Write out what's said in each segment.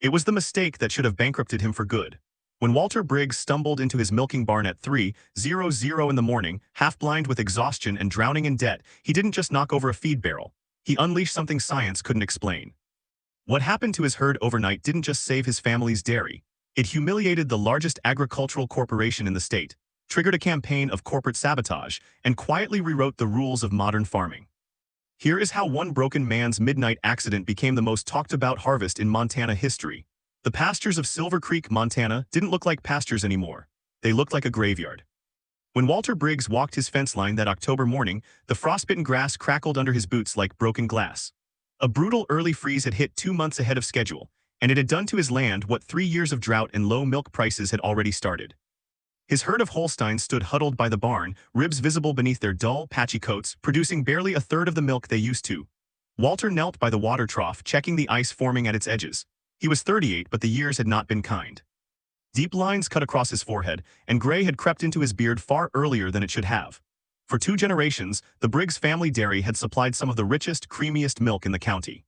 It was the mistake that should have bankrupted him for good. When Walter Briggs stumbled into his milking barn at 3:00 in the morning, half-blind with exhaustion and drowning in debt, he didn't just knock over a feed barrel. He unleashed something science couldn't explain. What happened to his herd overnight didn't just save his family's dairy. It humiliated the largest agricultural corporation in the state, triggered a campaign of corporate sabotage, and quietly rewrote the rules of modern farming. Here is how one broken man's midnight accident became the most talked-about harvest in Montana history. The pastures of Silver Creek, Montana, didn't look like pastures anymore. They looked like a graveyard. When Walter Briggs walked his fence line that October morning, the frostbitten grass crackled under his boots like broken glass. A brutal early freeze had hit 2 months ahead of schedule, and it had done to his land what 3 years of drought and low milk prices had already started. His herd of Holsteins stood huddled by the barn, ribs visible beneath their dull, patchy coats, producing barely a third of the milk they used to. Walter knelt by the water trough, checking the ice forming at its edges. He was 38, but the years had not been kind. Deep lines cut across his forehead, and gray had crept into his beard far earlier than it should have. For 2 generations, the Briggs family dairy had supplied some of the richest, creamiest milk in the county.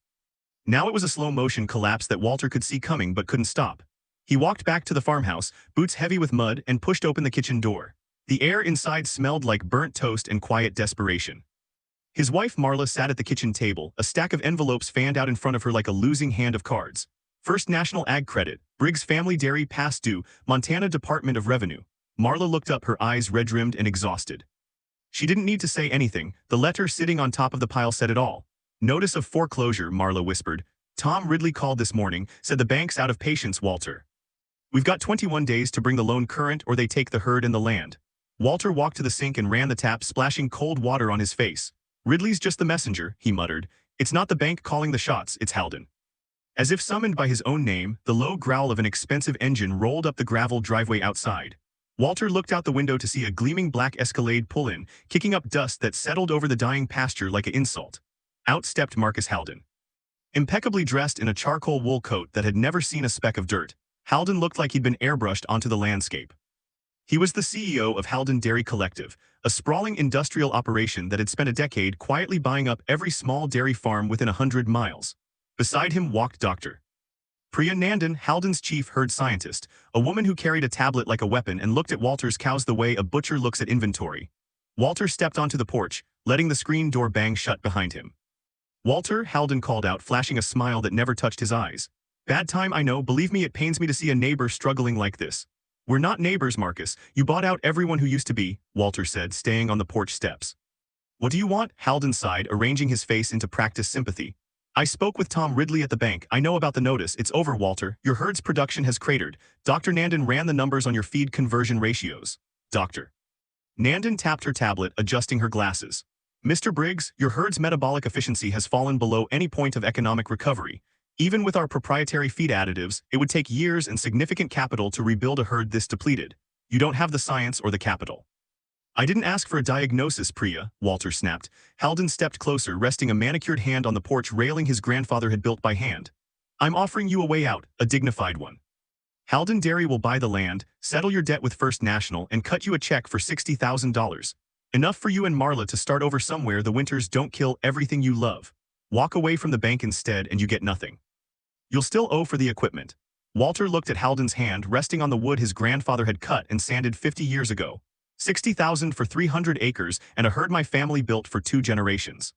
Now it was a slow-motion collapse that Walter could see coming but couldn't stop. He walked back to the farmhouse, boots heavy with mud, and pushed open the kitchen door. The air inside smelled like burnt toast and quiet desperation. His wife Marla sat at the kitchen table, a stack of envelopes fanned out in front of her like a losing hand of cards. First National Ag Credit, Briggs Family Dairy past due, Montana Department of Revenue. Marla looked up, her eyes red-rimmed and exhausted. She didn't need to say anything, the letter sitting on top of the pile said it all. Notice of foreclosure, Marla whispered. Tom Ridley called this morning, said the bank's out of patience, Walter. We've got 21 days to bring the loan current or they take the herd and the land. Walter walked to the sink and ran the tap, splashing cold water on his face. Ridley's just the messenger, he muttered. It's not the bank calling the shots, it's Halden. As if summoned by his own name, the low growl of an expensive engine rolled up the gravel driveway outside. Walter looked out the window to see a gleaming black Escalade pull in, kicking up dust that settled over the dying pasture like an insult. Out stepped Marcus Halden. Impeccably dressed in a charcoal wool coat that had never seen a speck of dirt, Halden looked like he'd been airbrushed onto the landscape. He was the CEO of Halden Dairy Collective, a sprawling industrial operation that had spent a decade quietly buying up every small dairy farm within 100 miles. Beside him walked Dr. Priya Nandan, Halden's chief herd scientist, a woman who carried a tablet like a weapon and looked at Walter's cows the way a butcher looks at inventory. Walter stepped onto the porch, letting the screen door bang shut behind him. Walter, Halden called out, flashing a smile that never touched his eyes. Bad time, I know, believe me, it pains me to see a neighbor struggling like this. We're not neighbors, Marcus. You bought out everyone who used to be, Walter said, staying on the porch steps. What do you want? Halden sighed, arranging his face into practiced sympathy. I spoke with Tom Ridley at the bank. I know about the notice. It's over, Walter. Your herd's production has cratered. Dr. Nandan ran the numbers on your feed conversion ratios. Dr. Nandan tapped her tablet, adjusting her glasses. Mr. Briggs, your herd's metabolic efficiency has fallen below any point of economic recovery. Even with our proprietary feed additives, it would take years and significant capital to rebuild a herd this depleted. You don't have the science or the capital. I didn't ask for a diagnosis, Priya, Walter snapped. Halden stepped closer, resting a manicured hand on the porch railing his grandfather had built by hand. I'm offering you a way out, a dignified one. Halden Dairy will buy the land, settle your debt with First National, and cut you a check for $60,000. Enough for you and Marla to start over somewhere the winters don't kill everything you love. Walk away from the bank instead and you get nothing. You'll still owe for the equipment. Walter looked at Halden's hand resting on the wood his grandfather had cut and sanded 50 years ago. $60,000 for 300 acres and a herd my family built for 2 generations.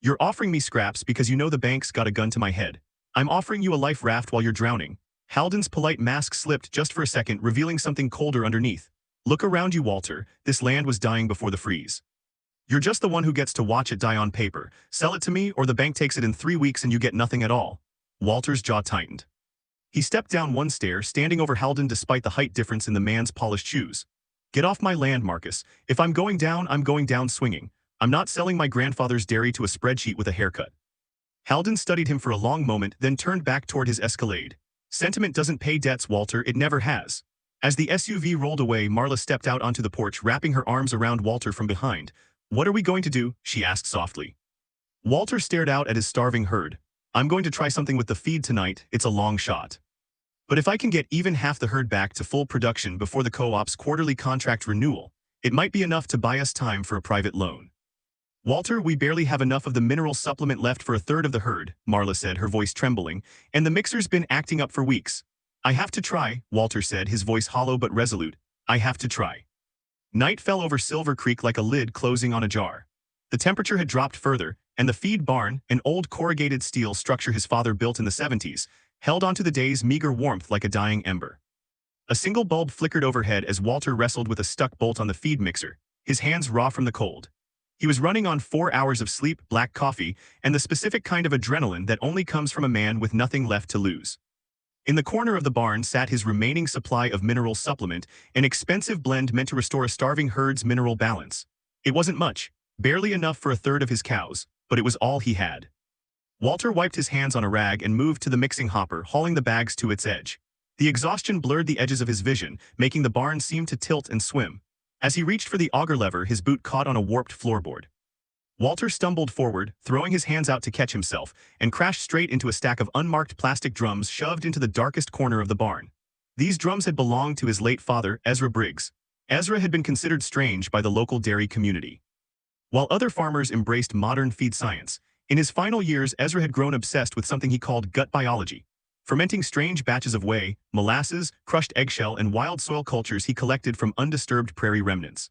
You're offering me scraps because you know the bank's got a gun to my head. I'm offering you a life raft while you're drowning. Halden's polite mask slipped just for a second, revealing something colder underneath. Look around you, Walter. This land was dying before the freeze. You're just the one who gets to watch it die on paper. Sell it to me or the bank takes it in 3 weeks and you get nothing at all. Walter's jaw tightened. He stepped down one stair, standing over Halden despite the height difference in the man's polished shoes. Get off my land, Marcus. If I'm going down swinging. I'm not selling my grandfather's dairy to a spreadsheet with a haircut. Halden studied him for a long moment, then turned back toward his Escalade. Sentiment doesn't pay debts, Walter, it never has. As the SUV rolled away, Marla stepped out onto the porch, wrapping her arms around Walter from behind. What are we going to do? She asked softly. Walter stared out at his starving herd. I'm going to try something with the feed tonight, it's a long shot. But if I can get even half the herd back to full production before the co-op's quarterly contract renewal, it might be enough to buy us time for a private loan. Walter, we barely have enough of the mineral supplement left for a third of the herd, Marla said, her voice trembling, and the mixer's been acting up for weeks. I have to try, Walter said, his voice hollow but resolute. I have to try. Night fell over Silver Creek like a lid closing on a jar. The temperature had dropped further, and the feed barn, an old corrugated steel structure his father built in the 70s, held onto the day's meager warmth like a dying ember. A single bulb flickered overhead as Walter wrestled with a stuck bolt on the feed mixer, his hands raw from the cold. He was running on 4 hours of sleep, black coffee, and the specific kind of adrenaline that only comes from a man with nothing left to lose. In the corner of the barn sat his remaining supply of mineral supplement, an expensive blend meant to restore a starving herd's mineral balance. It wasn't much, barely enough for a third of his cows, but it was all he had. Walter wiped his hands on a rag and moved to the mixing hopper, hauling the bags to its edge. The exhaustion blurred the edges of his vision, making the barn seem to tilt and swim. As he reached for the auger lever, his boot caught on a warped floorboard. Walter stumbled forward, throwing his hands out to catch himself, and crashed straight into a stack of unmarked plastic drums shoved into the darkest corner of the barn. These drums had belonged to his late father, Ezra Briggs. Ezra had been considered strange by the local dairy community. While other farmers embraced modern feed science, in his final years Ezra had grown obsessed with something he called gut biology. Fermenting strange batches of whey, molasses, crushed eggshell, and wild soil cultures he collected from undisturbed prairie remnants.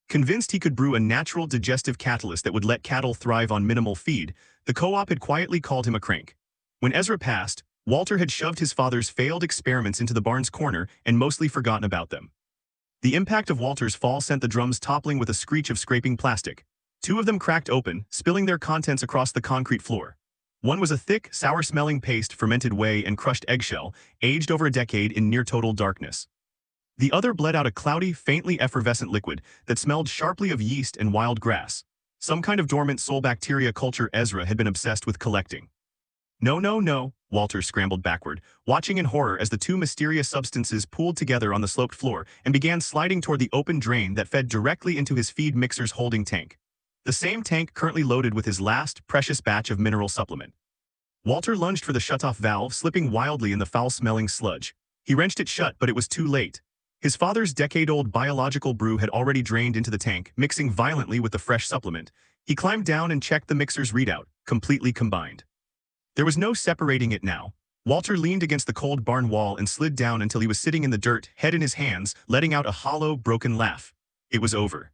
Convinced he could brew a natural digestive catalyst that would let cattle thrive on minimal feed, the co-op had quietly called him a crank. When Ezra passed, Walter had shoved his father's failed experiments into the barn's corner and mostly forgotten about them. The impact of Walter's fall sent the drums toppling with a screech of scraping plastic. 2 of them cracked open, spilling their contents across the concrete floor. One was a thick, sour-smelling paste, fermented whey and crushed eggshell, aged over a decade in near-total darkness. The other bled out a cloudy, faintly effervescent liquid that smelled sharply of yeast and wild grass, some kind of dormant soul bacteria culture Ezra had been obsessed with collecting. No, no, no, Walter scrambled backward, watching in horror as the 2 mysterious substances pooled together on the sloped floor and began sliding toward the open drain that fed directly into his feed mixer's holding tank. The same tank currently loaded with his last, precious batch of mineral supplement. Walter lunged for the shutoff valve, slipping wildly in the foul-smelling sludge. He wrenched it shut, but it was too late. His father's decade-old biological brew had already drained into the tank, mixing violently with the fresh supplement. He climbed down and checked the mixer's readout, completely combined. There was no separating it now. Walter leaned against the cold barn wall and slid down until he was sitting in the dirt, head in his hands, letting out a hollow, broken laugh. It was over.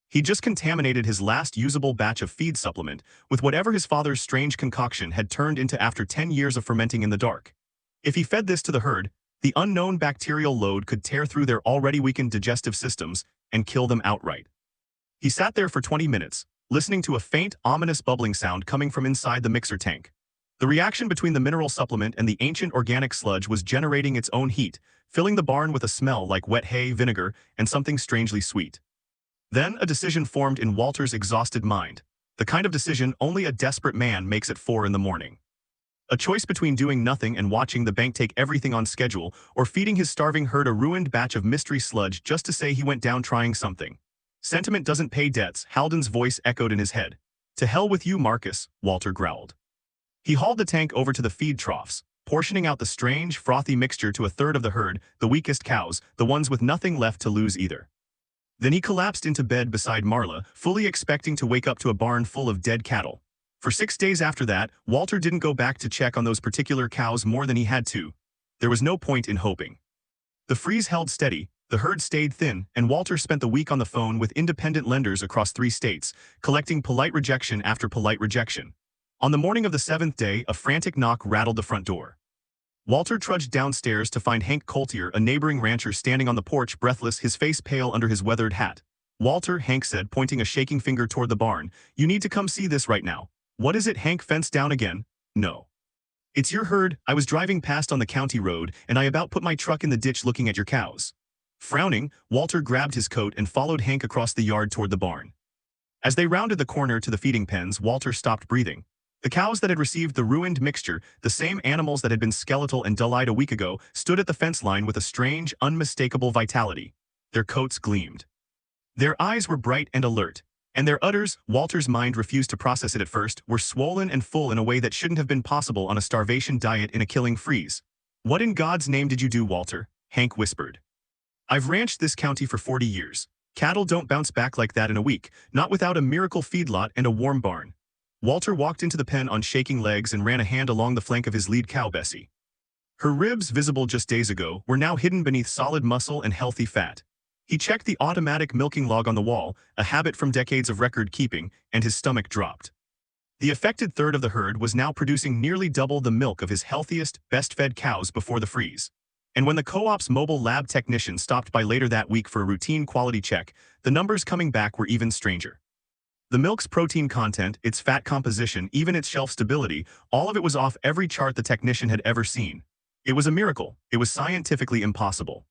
He just contaminated his last usable batch of feed supplement with whatever his father's strange concoction had turned into after 10 years of fermenting in the dark. If he fed this to the herd, the unknown bacterial load could tear through their already weakened digestive systems and kill them outright. He sat there for 20 minutes, listening to a faint, ominous bubbling sound coming from inside the mixer tank. The reaction between the mineral supplement and the ancient organic sludge was generating its own heat, filling the barn with a smell like wet hay, vinegar, and something strangely sweet. Then a decision formed in Walter's exhausted mind, the kind of decision only a desperate man makes at 4 in the morning. A choice between doing nothing and watching the bank take everything on schedule, or feeding his starving herd a ruined batch of mystery sludge just to say he went down trying something. Sentiment doesn't pay debts, Halden's voice echoed in his head. To hell with you, Marcus, Walter growled. He hauled the tank over to the feed troughs, portioning out the strange, frothy mixture to a third of the herd, the weakest cows, the ones with nothing left to lose either. Then he collapsed into bed beside Marla, fully expecting to wake up to a barn full of dead cattle. For 6 days after that, Walter didn't go back to check on those particular cows more than he had to. There was no point in hoping. The freeze held steady, the herd stayed thin, and Walter spent the week on the phone with independent lenders across 3 states, collecting polite rejection after polite rejection. On the morning of the 7th day, a frantic knock rattled the front door. Walter trudged downstairs to find Hank Coultier, a neighboring rancher, standing on the porch, breathless, his face pale under his weathered hat. Walter, Hank said, pointing a shaking finger toward the barn, you need to come see this right now. What is it? Hank fenced down again. No. It's your herd. I was driving past on the county road, and I about put my truck in the ditch looking at your cows. Frowning, Walter grabbed his coat and followed Hank across the yard toward the barn. As they rounded the corner to the feeding pens, Walter stopped breathing. The cows that had received the ruined mixture, the same animals that had been skeletal and dull-eyed a week ago, stood at the fence line with a strange, unmistakable vitality. Their coats gleamed. Their eyes were bright and alert, and their udders, Walter's mind refused to process it at first, were swollen and full in a way that shouldn't have been possible on a starvation diet in a killing freeze. What in God's name did you do, Walter? Hank whispered. I've ranched this county for 40 years. Cattle don't bounce back like that in a week, not without a miracle feedlot and a warm barn. Walter walked into the pen on shaking legs and ran a hand along the flank of his lead cow, Bessie. Her ribs, visible just days ago, were now hidden beneath solid muscle and healthy fat. He checked the automatic milking log on the wall, a habit from decades of record-keeping, and his stomach dropped. The affected third of the herd was now producing nearly double the milk of his healthiest, best-fed cows before the freeze. And when the co-op's mobile lab technician stopped by later that week for a routine quality check, the numbers coming back were even stranger. The milk's protein content, its fat composition, even its shelf stability, all of it was off every chart the technician had ever seen. It was a miracle. It was scientifically impossible.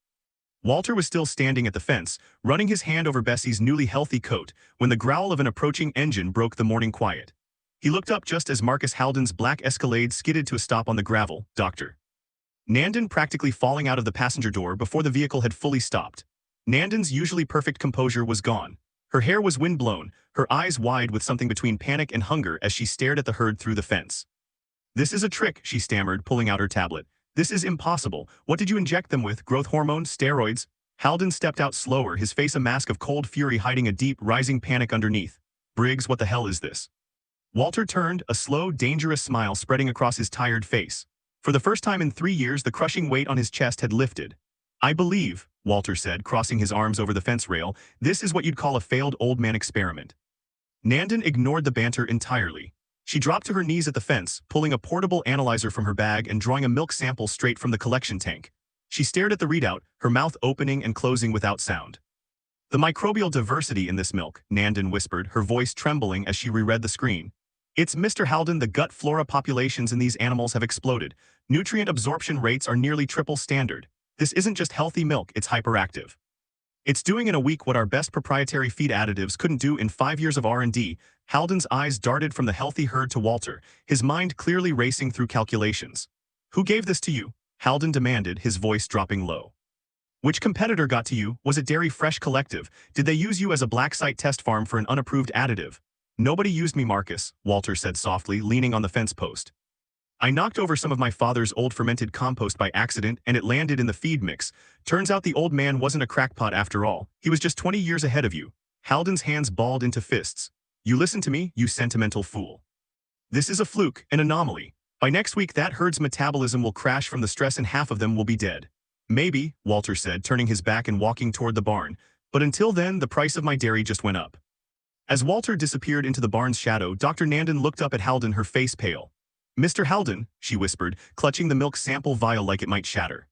Walter was still standing at the fence, running his hand over Bessie's newly healthy coat, when the growl of an approaching engine broke the morning quiet. He looked up just as Marcus Halden's black Escalade skidded to a stop on the gravel. Dr. Nandon practically falling out of the passenger door before the vehicle had fully stopped. Nandon's usually perfect composure was gone. Her hair was wind-blown, her eyes wide with something between panic and hunger as she stared at the herd through the fence. "This is a trick," she stammered, pulling out her tablet. "This is impossible. What did you inject them with? Growth hormone? Steroids?" Halden stepped out slower, his face a mask of cold fury hiding a deep, rising panic underneath. "Briggs, what the hell is this?" Walter turned, a slow, dangerous smile spreading across his tired face. For the first time in 3 years, the crushing weight on his chest had lifted. "I believe," Walter said, crossing his arms over the fence rail, "this is what you'd call a failed old man experiment." Nandon ignored the banter entirely. She dropped to her knees at the fence, pulling a portable analyzer from her bag and drawing a milk sample straight from the collection tank. She stared at the readout, her mouth opening and closing without sound. "The microbial diversity in this milk," Nandon whispered, her voice trembling as she reread the screen. "It's Mr. Halden, the gut flora populations in these animals have exploded. Nutrient absorption rates are nearly triple standard. This isn't just healthy milk, it's hyperactive. It's doing in a week what our best proprietary feed additives couldn't do in 5 years of R&D. Halden's eyes darted from the healthy herd to Walter, his mind clearly racing through calculations. "Who gave this to you?" Halden demanded, his voice dropping low. "Which competitor got to you? Was it Dairy Fresh Collective? Did they use you as a black site test farm for an unapproved additive?" "Nobody used me, Marcus," Walter said softly, leaning on the fence post. "I knocked over some of my father's old fermented compost by accident and it landed in the feed mix. Turns out the old man wasn't a crackpot after all. He was just 20 years ahead of you." Halden's hands balled into fists. "You listen to me, you sentimental fool. This is a fluke, an anomaly. By next week that herd's metabolism will crash from the stress and half of them will be dead." "Maybe," Walter said, turning his back and walking toward the barn. "But until then, the price of my dairy just went up." As Walter disappeared into the barn's shadow, Dr. Nandon looked up at Halden, her face pale. "Mr. Halden," she whispered, clutching the milk sample vial like it might shatter.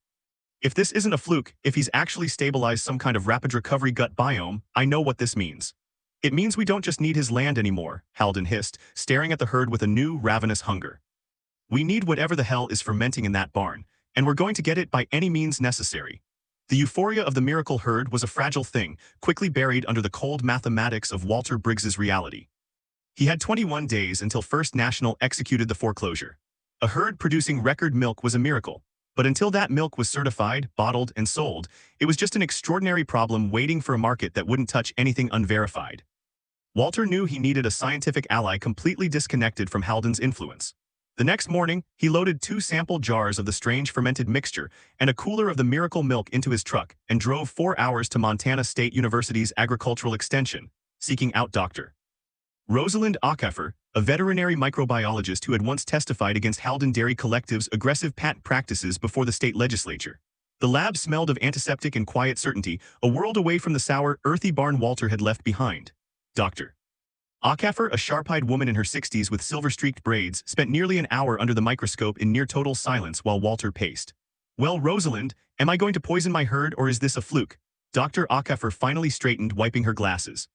"If this isn't a fluke, if he's actually stabilized some kind of rapid recovery gut biome, I know what this means." "It means we don't just need his land anymore," Halden hissed, staring at the herd with a new, ravenous hunger. "We need whatever the hell is fermenting in that barn, and we're going to get it by any means necessary." The euphoria of the miracle herd was a fragile thing, quickly buried under the cold mathematics of Walter Briggs's reality. He had 21 days until First National executed the foreclosure. A herd producing record milk was a miracle, but until that milk was certified, bottled, and sold, it was just an extraordinary problem waiting for a market that wouldn't touch anything unverified. Walter knew he needed a scientific ally completely disconnected from Halden's influence. The next morning, he loaded 2 sample jars of the strange fermented mixture and a cooler of the miracle milk into his truck and drove 4 hours to Montana State University's Agricultural Extension, seeking out Dr. Rosalind Acre, a veterinary microbiologist who had once testified against Halden Dairy Collective's aggressive patent practices before the state legislature. The lab smelled of antiseptic and quiet certainty, a world away from the sour, earthy barn Walter had left behind. Dr. Acre, a sharp-eyed woman in her 60s with silver-streaked braids, spent nearly an hour under the microscope in near-total silence while Walter paced. "Well, Rosalind, am I going to poison my herd or is this a fluke?" Dr. Acre finally straightened, wiping her glasses.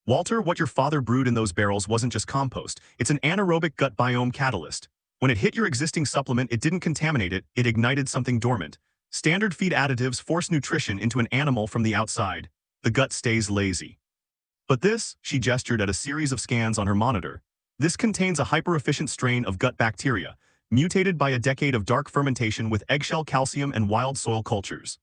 "Walter, what your father brewed in those barrels wasn't just compost, it's an anaerobic gut biome catalyst. When it hit your existing supplement, it didn't contaminate it, it ignited something dormant. Standard feed additives force nutrition into an animal from the outside. The gut stays lazy. But this," she gestured at a series of scans on her monitor, "this contains a hyper-efficient strain of gut bacteria, mutated by a decade of dark fermentation with eggshell calcium and wild soil cultures.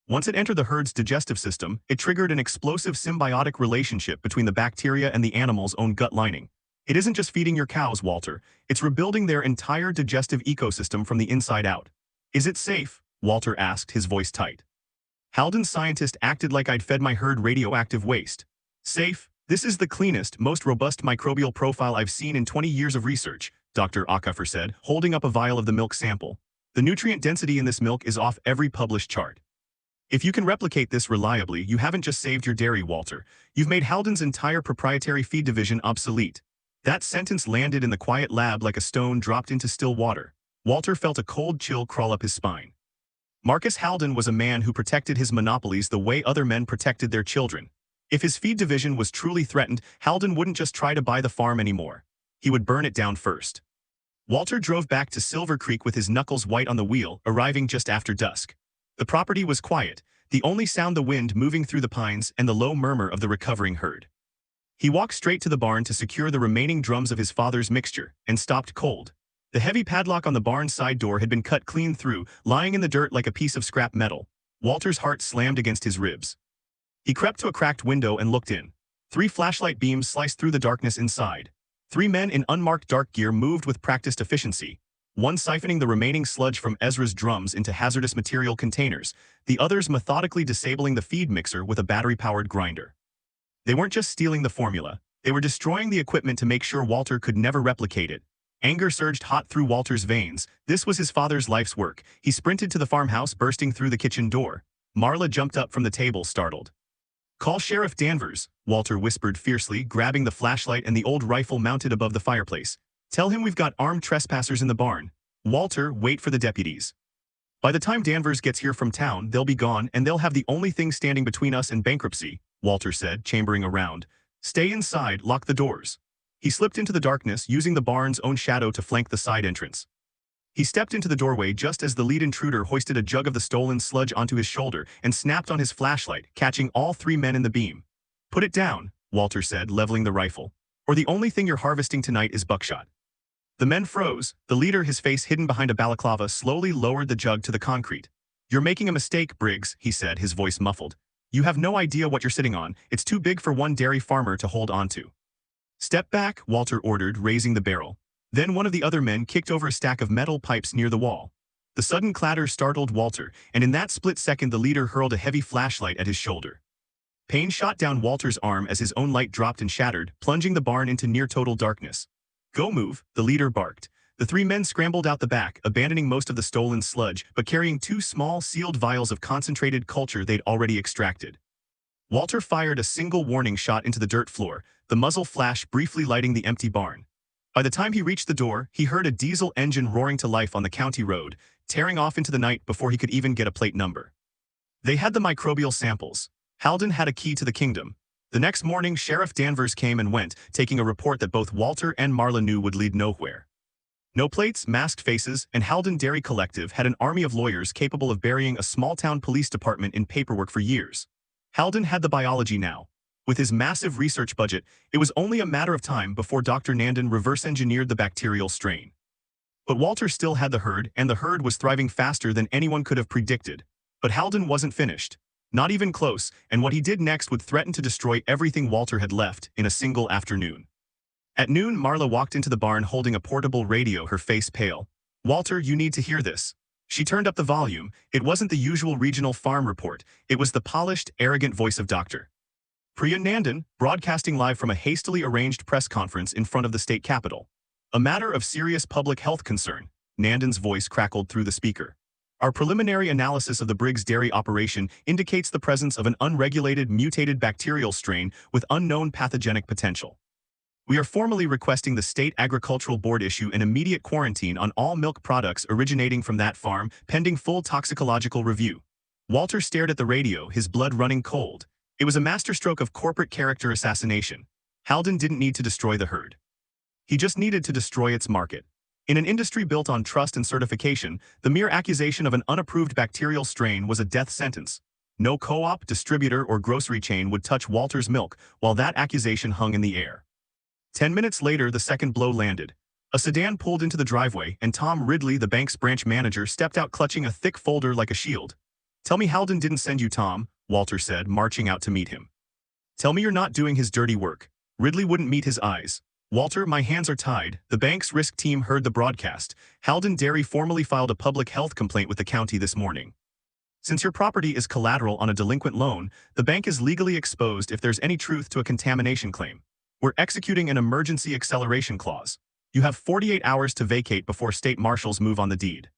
Once it entered the herd's digestive system, it triggered an explosive symbiotic relationship between the bacteria and the animal's own gut lining. It isn't just feeding your cows, Walter, it's rebuilding their entire digestive ecosystem from the inside out." "Is it safe?" Walter asked, his voice tight. Halden's scientist acted like I'd fed my herd radioactive waste. Safe. This is the cleanest, most robust microbial profile I've seen in 20 years of research, Dr. Acre said, holding up a vial of the milk sample. The nutrient density in this milk is off every published chart. If you can replicate this reliably, you haven't just saved your dairy, Walter. You've made Halden's entire proprietary feed division obsolete. That sentence landed in the quiet lab like a stone dropped into still water. Walter felt a cold chill crawl up his spine. Marcus Halden was a man who protected his monopolies the way other men protected their children. If his feed division was truly threatened, Halden wouldn't just try to buy the farm anymore. He would burn it down first. Walter drove back to Silver Creek with his knuckles white on the wheel, arriving just after dusk. The property was quiet, the only sound the wind moving through the pines and the low murmur of the recovering herd. He walked straight to the barn to secure the remaining drums of his father's mixture, and stopped cold. The heavy padlock on the barn's side door had been cut clean through, lying in the dirt like a piece of scrap metal. Walter's heart slammed against his ribs. He crept to a cracked window and looked in. 3 flashlight beams sliced through the darkness inside. 3 men in unmarked dark gear moved with practiced efficiency. One siphoning the remaining sludge from Ezra's drums into hazardous material containers, the others methodically disabling the feed mixer with a battery-powered grinder. They weren't just stealing the formula, they were destroying the equipment to make sure Walter could never replicate it. Anger surged hot through Walter's veins. This was his father's life's work. He sprinted to the farmhouse, bursting through the kitchen door. Marla jumped up from the table, startled. "Call Sheriff Danvers," Walter whispered fiercely, grabbing the flashlight and the old rifle mounted above the fireplace. "Tell him we've got armed trespassers in the barn." "Walter, wait for the deputies. By the time Danvers gets here from town, they'll be gone and they'll have the only thing standing between us and bankruptcy," Walter said, chambering around. "Stay inside, lock the doors." He slipped into the darkness, using the barn's own shadow to flank the side entrance. He stepped into the doorway just as the lead intruder hoisted a jug of the stolen sludge onto his shoulder and snapped on his flashlight, catching all 3 men in the beam. "Put it down," Walter said, leveling the rifle. "Or the only thing you're harvesting tonight is buckshot." The men froze. The leader, his face hidden behind a balaclava, slowly lowered the jug to the concrete. "You're making a mistake, Briggs," he said, his voice muffled. "You have no idea what you're sitting on. It's too big for one dairy farmer to hold onto." "Step back," Walter ordered, raising the barrel. Then one of the other men kicked over a stack of metal pipes near the wall. The sudden clatter startled Walter, and in that split second the leader hurled a heavy flashlight at his shoulder. Pain shot down Walter's arm as his own light dropped and shattered, plunging the barn into near-total darkness. "Go move," the leader barked. The 3 men scrambled out the back, abandoning most of the stolen sludge, but carrying 2 small, sealed vials of concentrated culture they'd already extracted. Walter fired a single warning shot into the dirt floor, the muzzle flash briefly lighting the empty barn. By the time he reached the door, he heard a diesel engine roaring to life on the county road, tearing off into the night before he could even get a plate number. They had the microbial samples. Halden had a key to the kingdom. The next morning, Sheriff Danvers came and went, taking a report that both Walter and Marla knew would lead nowhere. No plates, masked faces, and Halden Dairy Collective had an army of lawyers capable of burying a small-town police department in paperwork for years. Halden had the biology now. With his massive research budget, it was only a matter of time before Dr. Nandon reverse-engineered the bacterial strain. But Walter still had the herd, and the herd was thriving faster than anyone could have predicted. But Halden wasn't finished. Not even close, and what he did next would threaten to destroy everything Walter had left in a single afternoon. At noon, Marla walked into the barn holding a portable radio, her face pale. "Walter, you need to hear this." She turned up the volume. It wasn't the usual regional farm report. It was the polished, arrogant voice of Dr. Priya Nandon, broadcasting live from a hastily arranged press conference in front of the state capitol. "A matter of serious public health concern," Nandon's voice crackled through the speaker. "Our preliminary analysis of the Briggs dairy operation indicates the presence of an unregulated mutated bacterial strain with unknown pathogenic potential. We are formally requesting the State Agricultural Board issue an immediate quarantine on all milk products originating from that farm, pending full toxicological review." Walter stared at the radio, his blood running cold. It was a masterstroke of corporate character assassination. Halden didn't need to destroy the herd. He just needed to destroy its market. In an industry built on trust and certification, the mere accusation of an unapproved bacterial strain was a death sentence. No co-op, distributor, or grocery chain would touch Walter's milk while that accusation hung in the air. 10 minutes later, the second blow landed. A sedan pulled into the driveway, and Tom Ridley, the bank's branch manager, stepped out clutching a thick folder like a shield. "Tell me Halden didn't send you, Tom," Walter said, marching out to meet him. "Tell me you're not doing his dirty work." Ridley wouldn't meet his eyes. "Walter, my hands are tied." The bank's risk team heard the broadcast. "Halden Dairy formally filed a public health complaint with the county this morning." Since your property is collateral on a delinquent loan, the bank is legally exposed if there's any truth to a contamination claim. We're executing an emergency acceleration clause. You have 48 hours to vacate before state marshals move on the deed.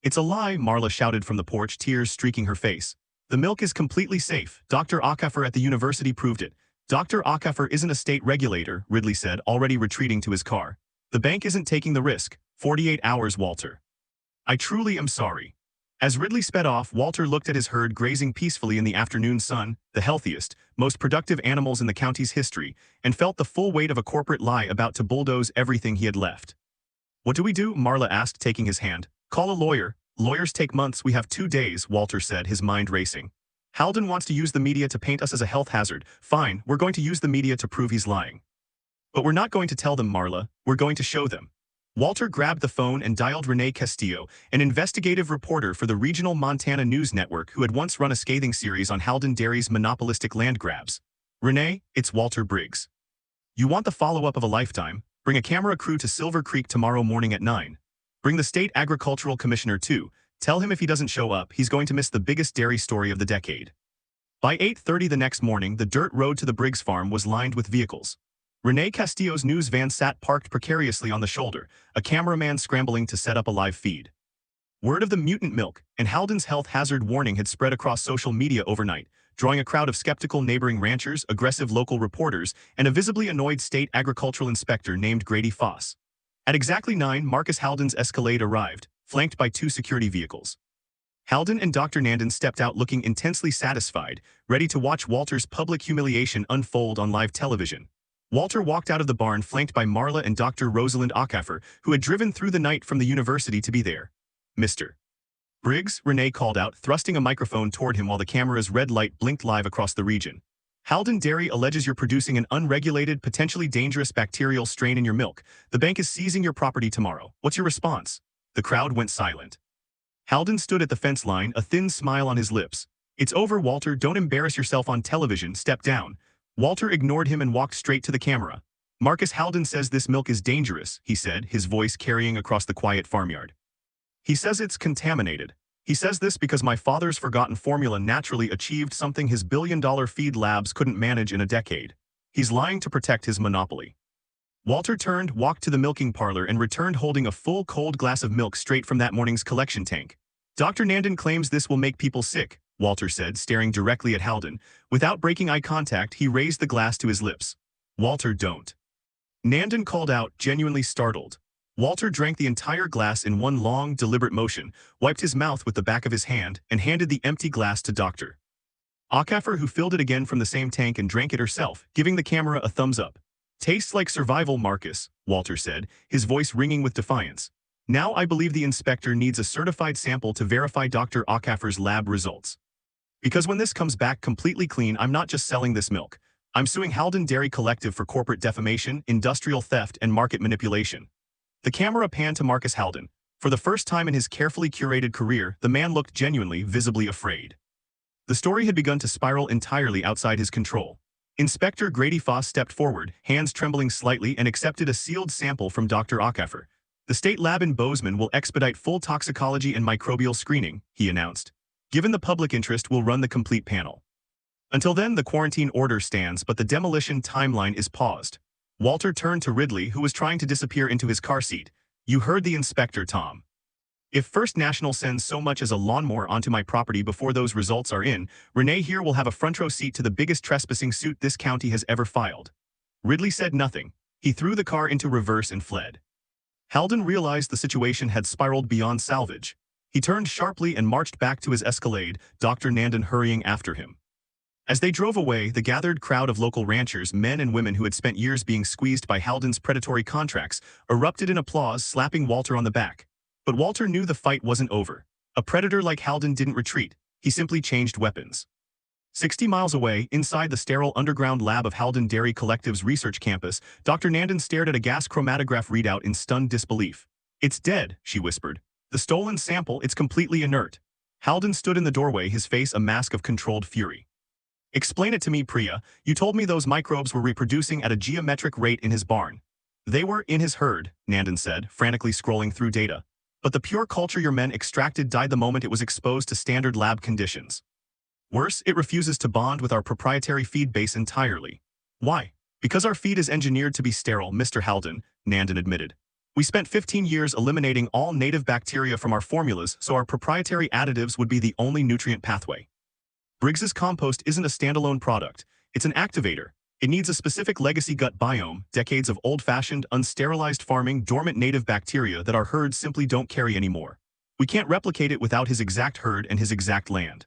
It's a lie, Marla shouted from the porch, tears streaking her face. The milk is completely safe. Dr. Acre at the university proved it. Dr. Acre isn't a state regulator, Ridley said, already retreating to his car. The bank isn't taking the risk. 48 hours, Walter. I truly am sorry. As Ridley sped off, Walter looked at his herd grazing peacefully in the afternoon sun, the healthiest, most productive animals in the county's history, and felt the full weight of a corporate lie about to bulldoze everything he had left. What do we do? Marla asked, taking his hand. Call a lawyer. Lawyers take months. We have 2 days, Walter said, his mind racing. Halden wants to use the media to paint us as a health hazard. Fine, we're going to use the media to prove he's lying. But we're not going to tell them, Marla. We're going to show them. Walter grabbed the phone and dialed Renee Castillo, an investigative reporter for the regional Montana news network who had once run a scathing series on Halden Dairy's monopolistic land grabs. Renee, it's Walter Briggs. You want the follow-up of a lifetime? Bring a camera crew to Silver Creek tomorrow morning at 9. Bring the state agricultural commissioner too. Tell him if he doesn't show up, he's going to miss the biggest dairy story of the decade. By 8:30 the next morning, the dirt road to the Briggs farm was lined with vehicles. Renee Castillo's news van sat parked precariously on the shoulder, a cameraman scrambling to set up a live feed. Word of the mutant milk and Halden's health hazard warning had spread across social media overnight, drawing a crowd of skeptical neighboring ranchers, aggressive local reporters, and a visibly annoyed state agricultural inspector named Grady Foss. At exactly 9, Marcus Halden's Escalade arrived, flanked by 2 security vehicles. Halden and Dr. Nandon stepped out looking intensely satisfied, ready to watch Walter's public humiliation unfold on live television. Walter walked out of the barn flanked by Marla and Dr. Rosalind Acre, who had driven through the night from the university to be there. Mr. Briggs, Renee called out, thrusting a microphone toward him while the camera's red light blinked live across the region. Halden Dairy alleges you're producing an unregulated, potentially dangerous bacterial strain in your milk. The bank is seizing your property tomorrow. What's your response? The crowd went silent. Halden stood at the fence line, a thin smile on his lips. It's over, Walter. Don't embarrass yourself on television. Step down. Walter ignored him and walked straight to the camera. Marcus Halden says this milk is dangerous, he said, his voice carrying across the quiet farmyard. He says it's contaminated. He says this because my father's forgotten formula naturally achieved something his billion-dollar feed labs couldn't manage in a decade. He's lying to protect his monopoly. Walter turned, walked to the milking parlor, and returned holding a full cold glass of milk straight from that morning's collection tank. Dr. Nandon claims this will make people sick, Walter said, staring directly at Halden. Without breaking eye contact, he raised the glass to his lips. Walter, don't. Nandon called out, genuinely startled. Walter drank the entire glass in one long, deliberate motion, wiped his mouth with the back of his hand, and handed the empty glass to Dr. Acre, who filled it again from the same tank and drank it herself, giving the camera a thumbs up. Tastes like survival, Marcus, Walter said, his voice ringing with defiance. Now I believe the inspector needs a certified sample to verify Dr. Acre's lab results. Because when this comes back completely clean, I'm not just selling this milk. I'm suing Halden Dairy Collective for corporate defamation, industrial theft, and market manipulation. The camera panned to Marcus Halden. For the first time in his carefully curated career, the man looked genuinely, visibly afraid. The story had begun to spiral entirely outside his control. Inspector Grady Foss stepped forward, hands trembling slightly, and accepted a sealed sample from Dr. Acre. The state lab in Bozeman will expedite full toxicology and microbial screening, he announced. Given the public interest, we'll run the complete panel. Until then, the quarantine order stands, but the demolition timeline is paused. Walter turned to Ridley, who was trying to disappear into his car seat. You heard the inspector, Tom. If First National sends so much as a lawnmower onto my property before those results are in, Renee here will have a front row seat to the biggest trespassing suit this county has ever filed. Ridley said nothing. He threw the car into reverse and fled. Halden realized the situation had spiraled beyond salvage. He turned sharply and marched back to his Escalade, Dr. Nandon hurrying after him. As they drove away, the gathered crowd of local ranchers, men and women who had spent years being squeezed by Halden's predatory contracts, erupted in applause, slapping Walter on the back. But Walter knew the fight wasn't over. A predator like Halden didn't retreat. He simply changed weapons. 60 miles away, inside the sterile underground lab of Halden Dairy Collective's research campus, Dr. Nandon stared at a gas chromatograph readout in stunned disbelief. It's dead, she whispered. The stolen sample, it's completely inert. Halden stood in the doorway, his face a mask of controlled fury. Explain it to me, Priya. You told me those microbes were reproducing at a geometric rate in his barn. They were in his herd, Nandon said, frantically scrolling through data. But the pure culture your men extracted died the moment it was exposed to standard lab conditions. Worse, it refuses to bond with our proprietary feed base entirely. Why? Because our feed is engineered to be sterile, Mr. Haldon, Nandon admitted. We spent 15 years eliminating all native bacteria from our formulas so our proprietary additives would be the only nutrient pathway. Briggs's compost isn't a standalone product, it's an activator. It needs a specific legacy gut biome, decades of old-fashioned, unsterilized farming, dormant native bacteria that our herds simply don't carry anymore. We can't replicate it without his exact herd and his exact land.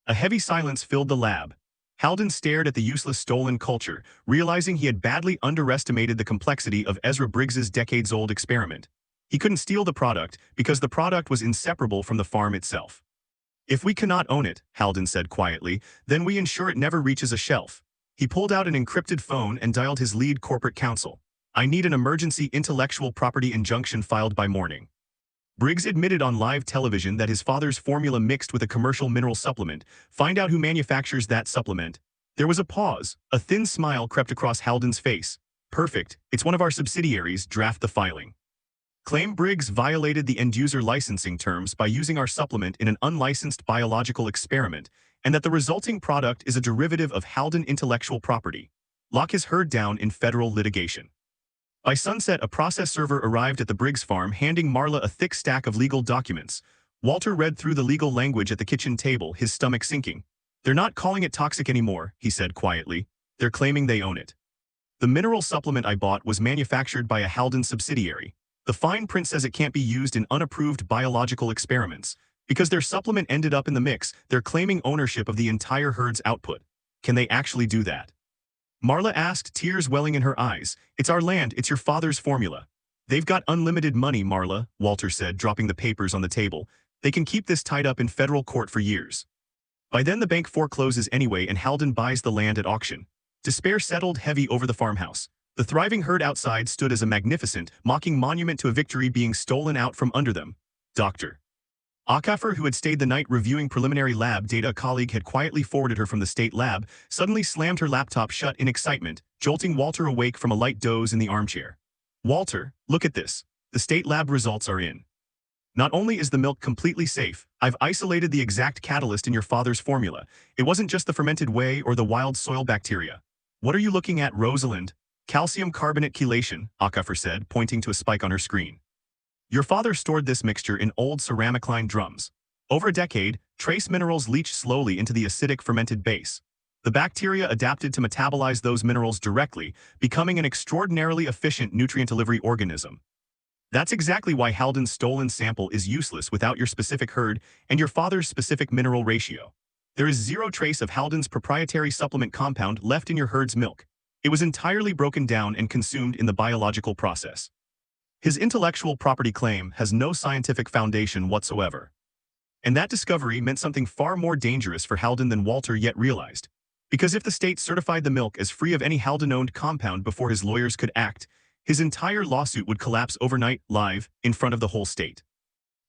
A heavy silence filled the lab. Haldon stared at the useless stolen culture, realizing he had badly underestimated the complexity of Ezra Briggs's decades-old experiment. He couldn't steal the product because the product was inseparable from the farm itself. If we cannot own it, Haldon said quietly, then we ensure it never reaches a shelf. He pulled out an encrypted phone and dialed his lead corporate counsel. I need an emergency intellectual property injunction filed by morning. Briggs admitted on live television that his father's formula mixed with a commercial mineral supplement. Find out who manufactures that supplement. There was a pause. A thin smile crept across Haldon's face. Perfect. It's one of our subsidiaries. Draft the filing. Claim Briggs violated the end-user licensing terms by using our supplement in an unlicensed biological experiment, and that the resulting product is a derivative of Haldon intellectual property. Lock his herd down in federal litigation. By sunset, a process server arrived at the Briggs farm, handing Marla a thick stack of legal documents. Walter read through the legal language at the kitchen table, his stomach sinking. They're not calling it toxic anymore, he said quietly. They're claiming they own it. The mineral supplement I bought was manufactured by a Haldon subsidiary. The fine print says it can't be used in unapproved biological experiments. Because their supplement ended up in the mix, they're claiming ownership of the entire herd's output. Can they actually do that? Marla asked, tears welling in her eyes. It's our land, it's your father's formula. They've got unlimited money, Marla, Walter said, dropping the papers on the table. They can keep this tied up in federal court for years. By then the bank forecloses anyway and Haldon buys the land at auction. Despair settled heavy over the farmhouse. The thriving herd outside stood as a magnificent, mocking monument to a victory being stolen out from under them. Dr. Acre, who had stayed the night reviewing preliminary lab data a colleague had quietly forwarded her from the state lab, suddenly slammed her laptop shut in excitement, jolting Walter awake from a light doze in the armchair. Walter, look at this. The state lab results are in. Not only is the milk completely safe, I've isolated the exact catalyst in your father's formula. It wasn't just the fermented whey or the wild soil bacteria. What are you looking at, Rosalind? Calcium carbonate chelation, Acre said, pointing to a spike on her screen. Your father stored this mixture in old ceramic-lined drums. Over a decade, trace minerals leach slowly into the acidic fermented base. The bacteria adapted to metabolize those minerals directly, becoming an extraordinarily efficient nutrient delivery organism. That's exactly why Haldon's stolen sample is useless without your specific herd and your father's specific mineral ratio. There is zero trace of Haldon's proprietary supplement compound left in your herd's milk. It was entirely broken down and consumed in the biological process. His intellectual property claim has no scientific foundation whatsoever. And that discovery meant something far more dangerous for Haldon than Walter yet realized. Because if the state certified the milk as free of any Haldon-owned compound before his lawyers could act, his entire lawsuit would collapse overnight, live, in front of the whole state.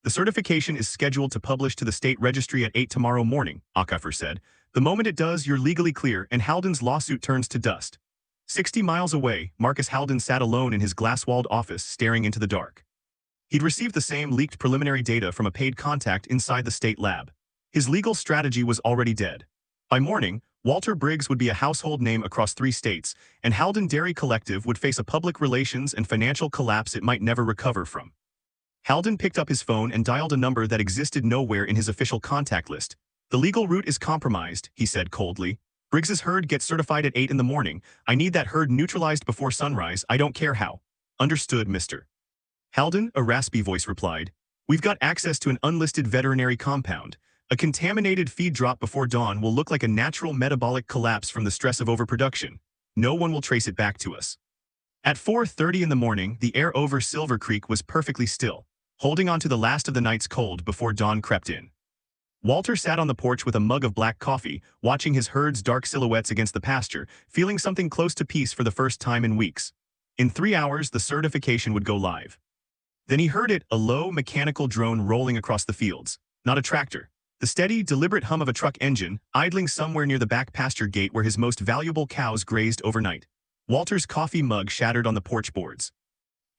The certification is scheduled to publish to the state registry at 8 tomorrow morning, Acre said. The moment it does, you're legally clear and Haldon's lawsuit turns to dust. 60 miles away, Marcus Haldon sat alone in his glass-walled office staring into the dark. He'd received the same leaked preliminary data from a paid contact inside the state lab. His legal strategy was already dead. By morning, Walter Briggs would be a household name across 3 states, and Haldon Dairy Collective would face a public relations and financial collapse it might never recover from. Haldon picked up his phone and dialed a number that existed nowhere in his official contact list. The legal route is compromised, he said coldly. Briggs's herd gets certified at 8 in the morning. I need that herd neutralized before sunrise, I don't care how. Understood, Mr. Haldon, a raspy voice replied. We've got access to an unlisted veterinary compound. A contaminated feed drop before dawn will look like a natural metabolic collapse from the stress of overproduction. No one will trace it back to us. At 4:30 in the morning, the air over Silver Creek was perfectly still, holding on to the last of the night's cold before dawn crept in. Walter sat on the porch with a mug of black coffee, watching his herd's dark silhouettes against the pasture, feeling something close to peace for the first time in weeks. In 3 hours, the certification would go live. Then he heard it, a low, mechanical drone rolling across the fields. Not a tractor. The steady, deliberate hum of a truck engine, idling somewhere near the back pasture gate where his most valuable cows grazed overnight. Walter's coffee mug shattered on the porch boards.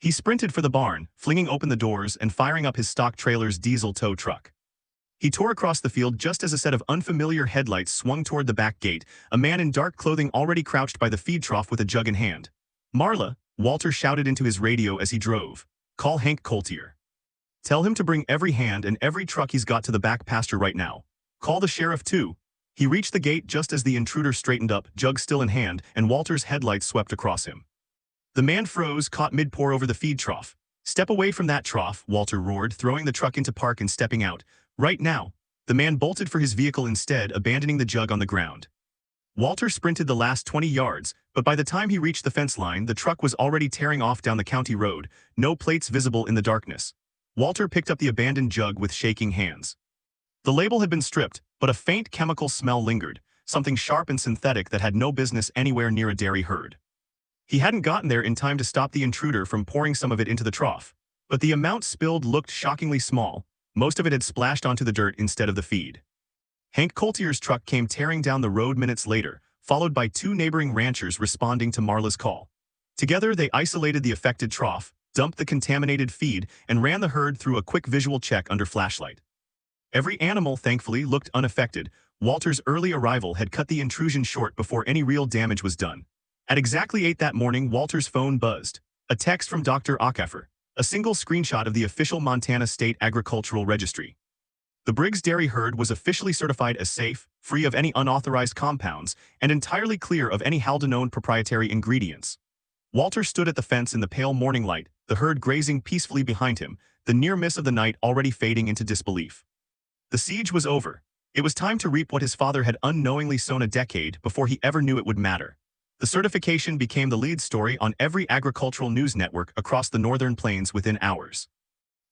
He sprinted for the barn, flinging open the doors and firing up his stock trailer's diesel tow truck. He tore across the field just as a set of unfamiliar headlights swung toward the back gate, a man in dark clothing already crouched by the feed trough with a jug in hand. "Marla," Walter shouted into his radio as he drove. "Call Hank Coltier. Tell him to bring every hand and every truck he's got to the back pasture right now. Call the sheriff too." He reached the gate just as the intruder straightened up, jug still in hand, and Walter's headlights swept across him. The man froze, caught mid-pour over the feed trough. "Step away from that trough," Walter roared, throwing the truck into park and stepping out. "Right now." The man bolted for his vehicle instead, abandoning the jug on the ground. Walter sprinted the last 20 yards, but by the time he reached the fence line, the truck was already tearing off down the county road, no plates visible in the darkness. Walter picked up the abandoned jug with shaking hands. The label had been stripped, but a faint chemical smell lingered, something sharp and synthetic that had no business anywhere near a dairy herd. He hadn't gotten there in time to stop the intruder from pouring some of it into the trough, but the amount spilled looked shockingly small. Most of it had splashed onto the dirt instead of the feed. Hank Coltier's truck came tearing down the road minutes later, followed by two neighboring ranchers responding to Marla's call. Together, they isolated the affected trough, dumped the contaminated feed, and ran the herd through a quick visual check under flashlight. Every animal, thankfully, looked unaffected. Walter's early arrival had cut the intrusion short before any real damage was done. At exactly 8 that morning, Walter's phone buzzed. A text from Dr. Acre. A single screenshot of the official Montana State Agricultural Registry. The Briggs dairy herd was officially certified as safe, free of any unauthorized compounds, and entirely clear of any Halden-owned proprietary ingredients. Walter stood at the fence in the pale morning light, the herd grazing peacefully behind him, the near miss of the night already fading into disbelief. The siege was over. It was time to reap what his father had unknowingly sown a decade before he ever knew it would matter. The certification became the lead story on every agricultural news network across the northern plains within hours.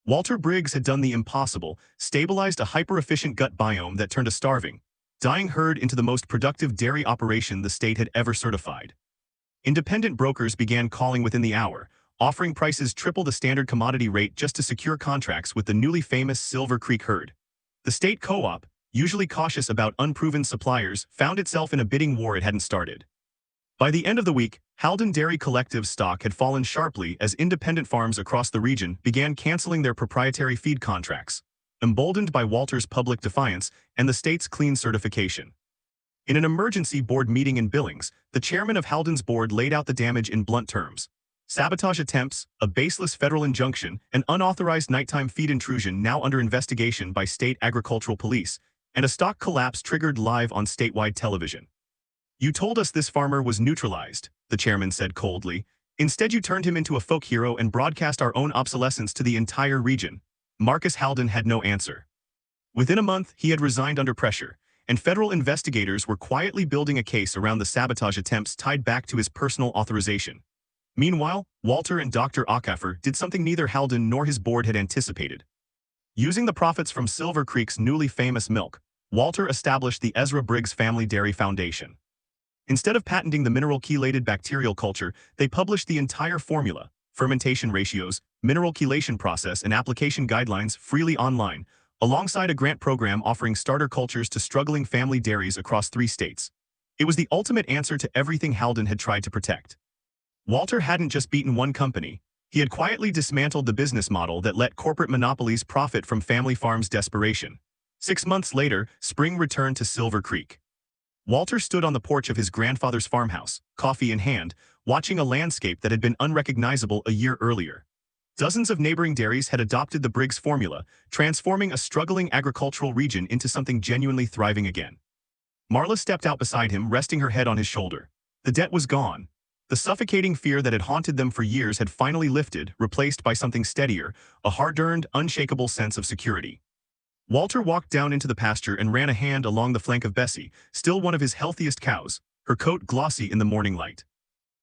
Walter Briggs had done the impossible, stabilized a hyper-efficient gut biome that turned a starving, dying herd into the most productive dairy operation the state had ever certified. Independent brokers began calling within the hour, offering prices triple the standard commodity rate just to secure contracts with the newly famous Silver Creek herd. The state co-op, usually cautious about unproven suppliers, found itself in a bidding war it hadn't started. By the end of the week, Halden Dairy Collective's stock had fallen sharply as independent farms across the region began canceling their proprietary feed contracts, emboldened by Walter's public defiance and the state's clean certification. In an emergency board meeting in Billings, the chairman of Halden's board laid out the damage in blunt terms. Sabotage attempts, a baseless federal injunction, an unauthorized nighttime feed intrusion now under investigation by state agricultural police, and a stock collapse triggered live on statewide television. "You told us this farmer was neutralized," the chairman said coldly. "Instead you turned him into a folk hero and broadcast our own obsolescence to the entire region." Marcus Halden had no answer. Within a month, he had resigned under pressure, and federal investigators were quietly building a case around the sabotage attempts tied back to his personal authorization. Meanwhile, Walter and Dr. Acre did something neither Halden nor his board had anticipated. Using the profits from Silver Creek's newly famous milk, Walter established the Ezra Briggs Family Dairy Foundation. Instead of patenting the mineral-chelated bacterial culture, they published the entire formula, fermentation ratios, mineral chelation process, and application guidelines freely online, alongside a grant program offering starter cultures to struggling family dairies across 3 states. It was the ultimate answer to everything Halden had tried to protect. Walter hadn't just beaten one company. He had quietly dismantled the business model that let corporate monopolies profit from family farms' desperation. 6 months later, spring returned to Silver Creek. Walter stood on the porch of his grandfather's farmhouse, coffee in hand, watching a landscape that had been unrecognizable a year earlier. Dozens of neighboring dairies had adopted the Briggs formula, transforming a struggling agricultural region into something genuinely thriving again. Marla stepped out beside him, resting her head on his shoulder. The debt was gone. The suffocating fear that had haunted them for years had finally lifted, replaced by something steadier, a hard-earned, unshakable sense of security. Walter walked down into the pasture and ran a hand along the flank of Bessie, still one of his healthiest cows, her coat glossy in the morning light.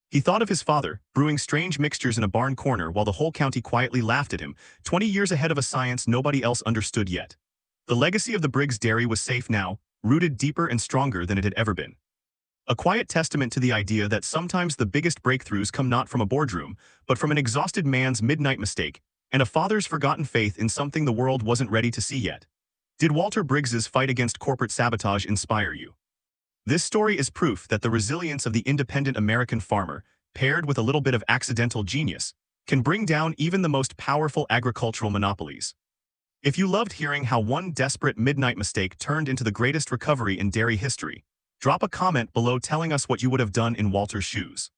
He thought of his father, brewing strange mixtures in a barn corner while the whole county quietly laughed at him, 20 years ahead of a science nobody else understood yet. The legacy of the Briggs dairy was safe now, rooted deeper and stronger than it had ever been. A quiet testament to the idea that sometimes the biggest breakthroughs come not from a boardroom, but from an exhausted man's midnight mistake, and a father's forgotten faith in something the world wasn't ready to see yet. Did Walter Briggs's fight against corporate sabotage inspire you? This story is proof that the resilience of the independent American farmer, paired with a little bit of accidental genius, can bring down even the most powerful agricultural monopolies. If you loved hearing how one desperate midnight mistake turned into the greatest recovery in dairy history, drop a comment below telling us what you would have done in Walter's shoes.